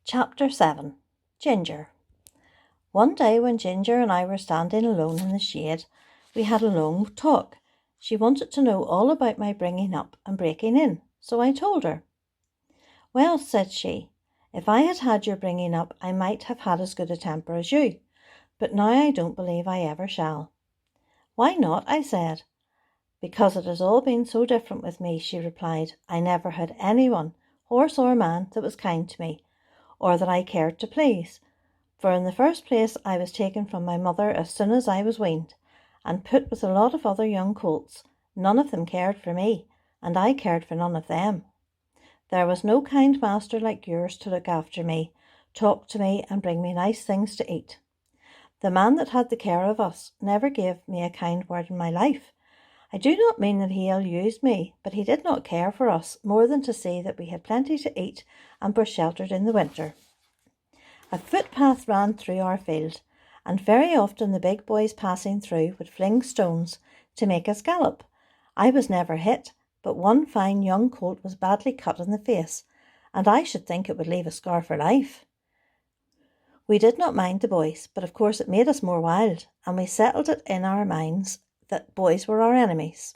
Chapter 7. Ginger. One day when Ginger and I were standing alone in the shade, we had a long talk. She wanted to know all about my bringing up and breaking in, so I told her. "Well," said she, "if I had had your bringing up, I might have had as good a temper as you, but now I don't believe I ever shall." "Why not?" I said. "Because it has all been so different with me," she replied. "I never had anyone, horse or man, that was kind to me, or that I cared to please. For in the first place I was taken from my mother as soon as I was weaned, and put with a lot of other young colts. None of them cared for me, and I cared for none of them. There was no kind master like yours to look after me, talk to me, and bring me nice things to eat. The man that had the care of us never gave me a kind word in my life. I do not mean that he ill-used me, but he did not care for us more than to see that we had plenty to eat and were sheltered in the winter. A footpath ran through our field, and very often the big boys passing through would fling stones to make us gallop. I was never hit, but one fine young colt was badly cut in the face, and I should think it would leave a scar for life. We did not mind the boys, but of course it made us more wild, and we settled it in our minds that boys were our enemies.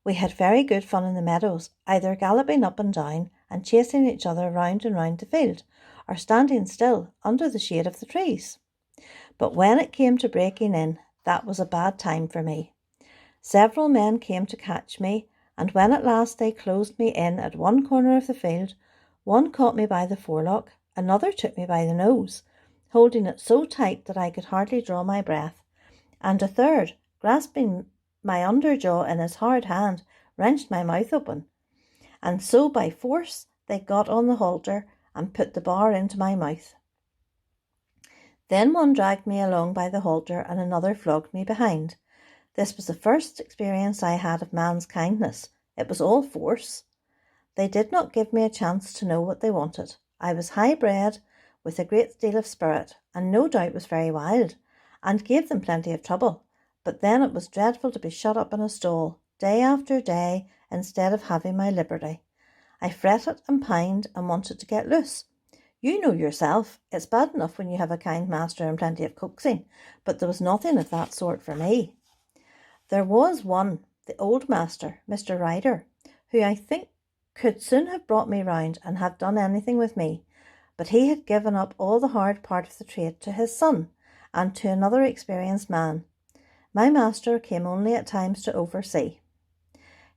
We had very good fun in the meadows, either galloping up and down and chasing each other round and round the field, or standing still under the shade of the trees. But when it came to breaking in, that was a bad time for me. Several men came to catch me, and when at last they closed me in at one corner of the field, one caught me by the forelock, another took me by the nose, holding it so tight that I could hardly draw my breath, and a third, grasping my under jaw in his hard hand, wrenched my mouth open, and so by force they got on the halter and put the bar into my mouth. Then one dragged me along by the halter and another flogged me behind. This was the first experience I had of man's kindness. It was all force. They did not give me a chance to know what they wanted. I was high-bred, with a great deal of spirit, and no doubt was very wild, and gave them plenty of trouble. But then it was dreadful to be shut up in a stall, day after day, instead of having my liberty. I fretted and pined and wanted to get loose. You know yourself, it's bad enough when you have a kind master and plenty of coaxing, but there was nothing of that sort for me. There was one, the old master, Mr. Ryder, who I think could soon have brought me round and have done anything with me, but he had given up all the hard part of the trade to his son and to another experienced man. My master came only at times to oversee.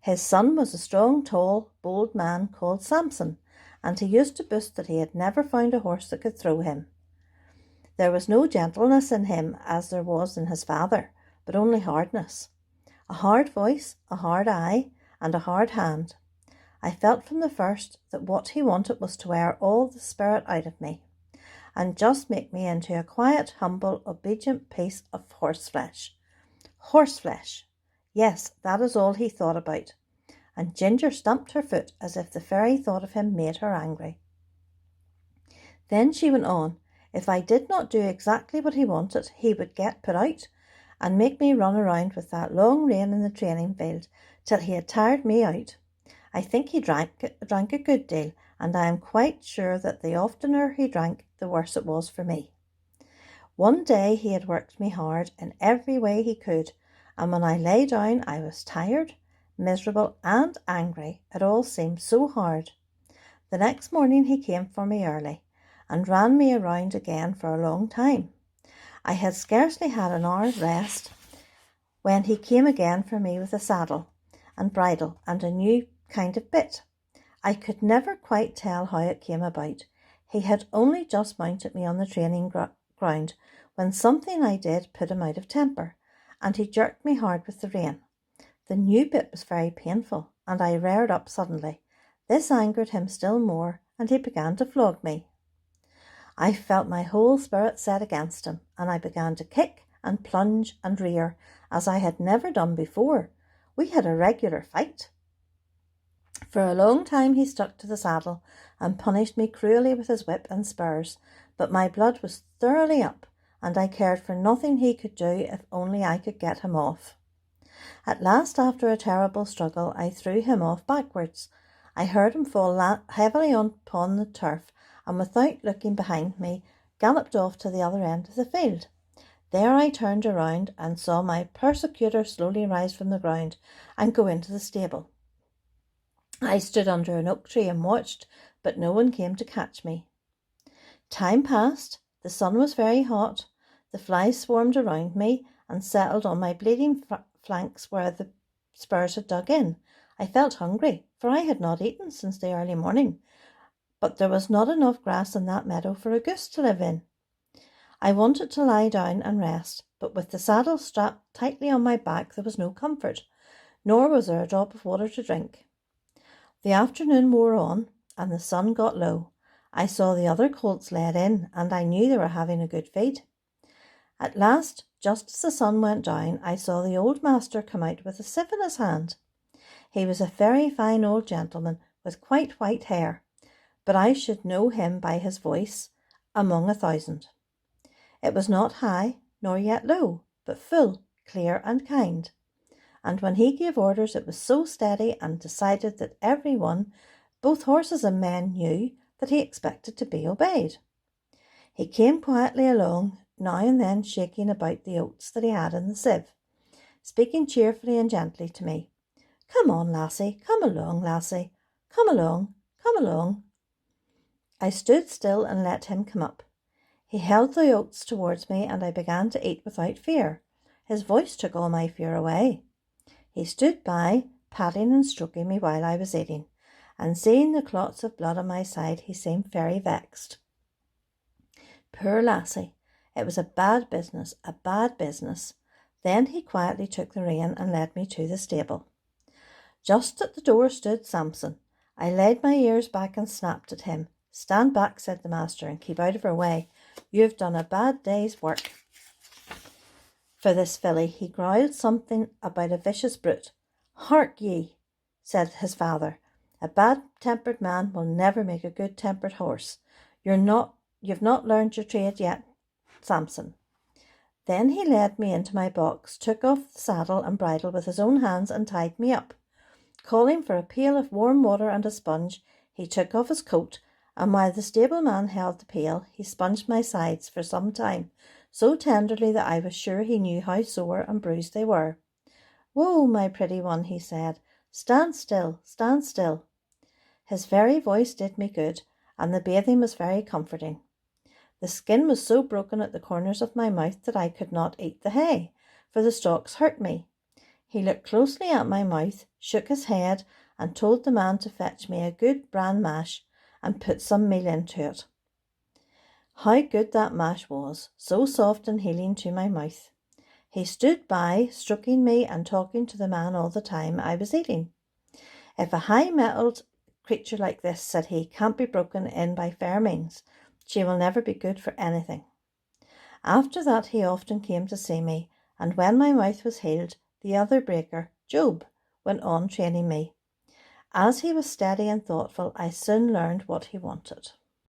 His son was a strong, tall, bold man called Samson, and he used to boast that he had never found a horse that could throw him. There was no gentleness in him as there was in his father, but only hardness. A hard voice, a hard eye, and a hard hand. I felt from the first that what he wanted was to wear all the spirit out of me, and just make me into a quiet, humble, obedient piece of horseflesh. Horseflesh! Yes, that is all he thought about. And Ginger stamped her foot as if the very thought of him made her angry. Then she went on. If I did not do exactly what he wanted, he would get put out and make me run around with that long rein in the training field till he had tired me out. I think he drank a good deal, and I am quite sure that the oftener he drank, the worse it was for me. One day he had worked me hard in every way he could, and when I lay down I was tired, miserable and angry. It all seemed so hard. The next morning he came for me early and ran me around again for a long time. I had scarcely had an hour's rest when he came again for me with a saddle and bridle and a new kind of bit. I could never quite tell how it came about. He had only just mounted me on the training ground when something I did put him out of temper, and he jerked me hard with the rein. The new bit was very painful, and I reared up suddenly. This angered him still more, and he began to flog me. I felt my whole spirit set against him, and I began to kick and plunge and rear as I had never done before. We had a regular fight. For a long time he stuck to the saddle and punished me cruelly with his whip and spurs, but my blood was thoroughly up, and I cared for nothing he could do if only I could get him off. At last, after a terrible struggle, I threw him off backwards. I heard him fall heavily upon the turf, and without looking behind me, galloped off to the other end of the field. There I turned around and saw my persecutor slowly rise from the ground and go into the stable. I stood under an oak tree and watched, but no one came to catch me. Time passed. The sun was very hot. The flies swarmed around me and settled on my bleeding flanks where the spurs had dug in. I felt hungry, for I had not eaten since the early morning, but there was not enough grass in that meadow for a goose to live in. I wanted to lie down and rest, but with the saddle strapped tightly on my back there was no comfort, nor was there a drop of water to drink. The afternoon wore on, and the sun got low. I saw the other colts led in, and I knew they were having a good feed. At last, just as the sun went down, I saw the old master come out with a sieve in his hand. He was a very fine old gentleman with quite white hair, but I should know him by his voice among 1,000. It was not high, nor yet low, but full, clear, and kind. And when he gave orders, it was so steady and decided that everyone, both horses and men, knew that he expected to be obeyed. He came quietly along, now and then shaking about the oats that he had in the sieve, speaking cheerfully and gently to me. "Come on, lassie, come along, lassie, come along, come along." I stood still and let him come up. He held the oats towards me, and I began to eat without fear. His voice took all my fear away. He stood by, patting and stroking me while I was eating, and seeing the clots of blood on my side, he seemed very vexed. Poor lassie, it was a bad business, a bad business. Then he quietly took the rein and led me to the stable. Just at the door stood Samson. I laid my ears back and snapped at him. "Stand back," said the master, "and keep out of her way. You've done a bad day's work for this filly." He growled something about a vicious brute. "Hark ye," said his father, "a bad-tempered man will never make a good-tempered horse. You've not learned your trade yet, Samson." Then he led me into my box, took off the saddle and bridle with his own hands and tied me up. Calling for a pail of warm water and a sponge, he took off his coat, and while the stableman held the pail, he sponged my sides for some time, so tenderly that I was sure he knew how sore and bruised they were. "Whoa, my pretty one," he said. "Stand still, stand still." His very voice did me good, and the bathing was very comforting. The skin was so broken at the corners of my mouth that I could not eat the hay, for the stalks hurt me. He looked closely at my mouth, shook his head, and told the man to fetch me a good bran mash and put some meal into it. How good that mash was, so soft and healing to my mouth. He stood by, stroking me and talking to the man all the time I was eating. "If a high-mettled creature like this," said he, "can't be broken in by fair means, she will never be good for anything." After that he often came to see me, and when my mouth was healed, the other breaker, Job, went on training me. As he was steady and thoughtful, I soon learned what he wanted.